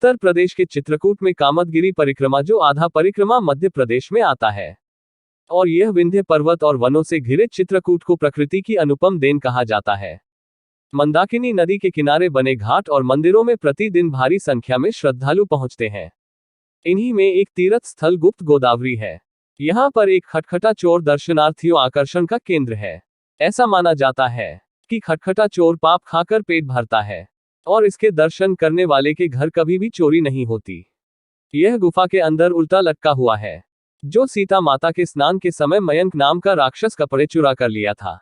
उत्तर प्रदेश के चित्रकूट में कामदगिरी परिक्रमा, जो आधा परिक्रमा मध्य प्रदेश में आता है, और यह विंध्य पर्वत और वनों से घिरे चित्रकूट को प्रकृति की अनुपम देन कहा जाता है। मंदाकिनी नदी के किनारे बने घाट और मंदिरों में प्रतिदिन भारी संख्या में श्रद्धालु पहुंचते हैं। इन्हीं में एक तीर्थ स्थल गुप्त गोदावरी है। यहाँ पर एक खटखटा चोर दर्शनार्थियों आकर्षण का केंद्र है। ऐसा माना जाता है कि खटखटा चोर पाप खाकर पेट भरता है और इसके दर्शन करने वाले के घर कभी भी चोरी नहीं होती। यह गुफा के अंदर उल्टा लटका हुआ है, जो सीता माता के स्नान के समय मयंक नाम का राक्षस कपड़े चुरा कर लिया था।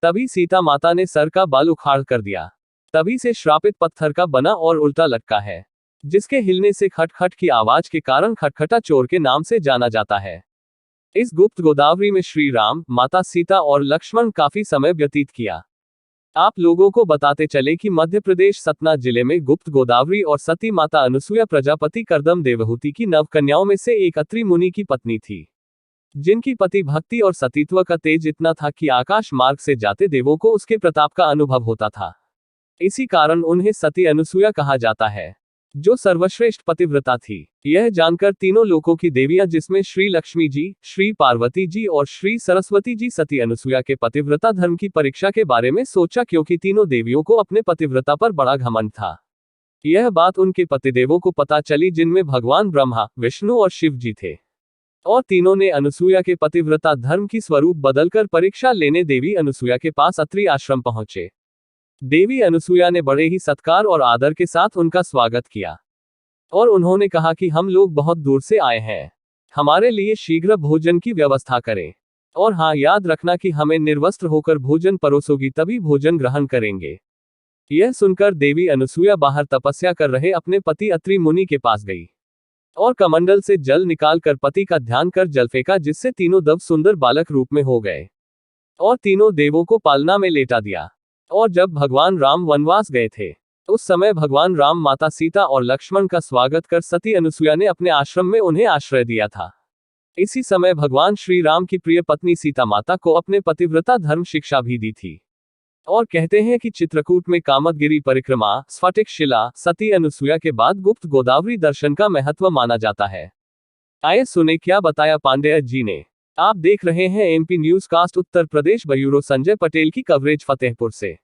तभी सीता माता ने सर का बाल उखाड़ कर दिया। तभी से श्रापित पत्थर का बना और उल्टा लटका है, जिसके हिलने से खटखट की आवाज के कारण खटखटा चोर के नाम से जाना जाता है। इस गुप्त गोदावरी में श्री राम, माता सीता और लक्ष्मण काफी समय व्यतीत किया। आप लोगों को बताते चले कि मध्य प्रदेश सतना जिले में गुप्त गोदावरी और सती माता अनुसुया प्रजापति करदम देवहूति की नवकन्याओं में से एक अत्रि मुनि की पत्नी थी, जिनकी पति भक्ति और सतीत्व का तेज इतना था कि आकाश मार्ग से जाते देवों को उसके प्रताप का अनुभव होता था। इसी कारण उन्हें सती अनुसुया कहा जाता है, जो सर्वश्रेष्ठ पतिव्रता थी। यह जानकर तीनों लोकों की देवियां, जिसमें श्री लक्ष्मी जी, श्री पार्वती जी और श्री सरस्वती जी, सती अनुसुया के पतिव्रता धर्म की परीक्षा के बारे में सोचा, क्योंकि तीनों देवियों को अपने पतिव्रता पर बड़ा घमंड था। यह बात उनके पतिदेवों को पता चली, जिनमें भगवान ब्रह्मा, विष्णु और शिव जी थे, और तीनों ने अनुसुया के पतिव्रता धर्म की स्वरूप बदलकर परीक्षा लेने देवी अनुसुया के पास अत्रि आश्रम पहुंचे। देवी अनुसुया ने बड़े ही सत्कार और आदर के साथ उनका स्वागत किया और उन्होंने कहा कि हम लोग बहुत दूर से आए हैं, हमारे लिए शीघ्र भोजन की व्यवस्था करें, और हाँ, याद रखना कि हमें निर्वस्त्र होकर भोजन परोसोगी तभी भोजन ग्रहण करेंगे। यह सुनकर देवी अनुसुया बाहर तपस्या कर रहे अपने पति अत्रि मुनि के पास गई और कमंडल से जल निकाल कर पति का ध्यान कर जल फेंका, जिससे तीनों देव सुंदर बालक रूप में हो गए और तीनों देवों को पालना में लेटा दिया। और जब भगवान राम वनवास गए थे, उस समय भगवान राम, माता सीता और लक्ष्मण का स्वागत कर सती अनुसुया ने अपने आश्रम में उन्हें आश्रय दिया था। इसी समय भगवान श्री राम की प्रिय पत्नी सीता माता को अपने पतिव्रता धर्म शिक्षा भी दी थी। और कहते हैं कि चित्रकूट में कामदगिरी परिक्रमा, स्फटिक शिला, सती अनुसुया के बाद गुप्त गोदावरी दर्शन का महत्व माना जाता है। आइए सुने क्या बताया पांडेय जी ने। आप देख रहे हैं MP news cast Uttar Pradesh, bureau Sanjay Patel की कवरेज फतेहपुर से।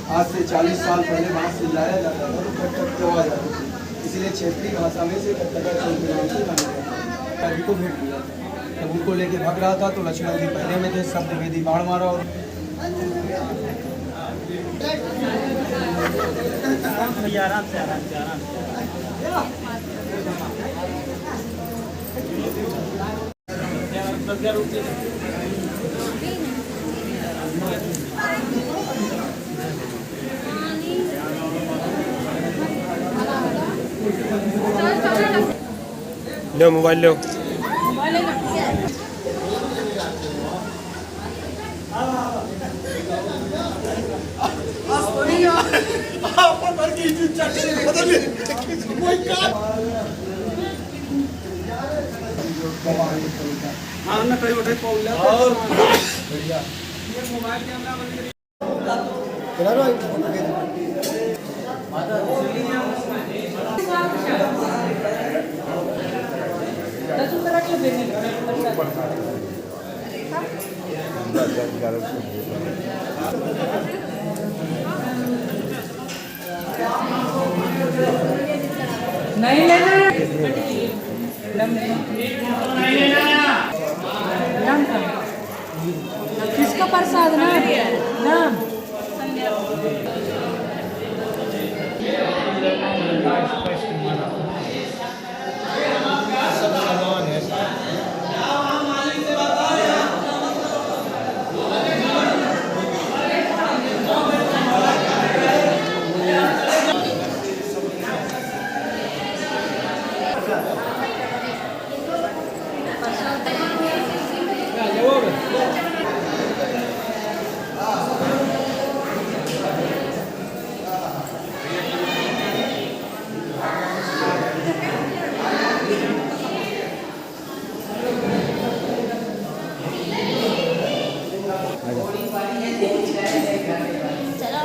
आज से 40 साल पहले वहाँ से लाया जाता था तो खटखट चौवा जाता था, इसलिए क्षेत्रीय भाषा में से खटखटा चौक के नाम से जाना जाता है। को भेंट दिया था, तब उनको लेके भाग रहा था तो लक्ष्मण जी पहले में थे, शब्द वेदी बाढ़ मारा और आराम से लो मोबाइल लो। नहीं लेना किसका प्रसाद ना नाम चलो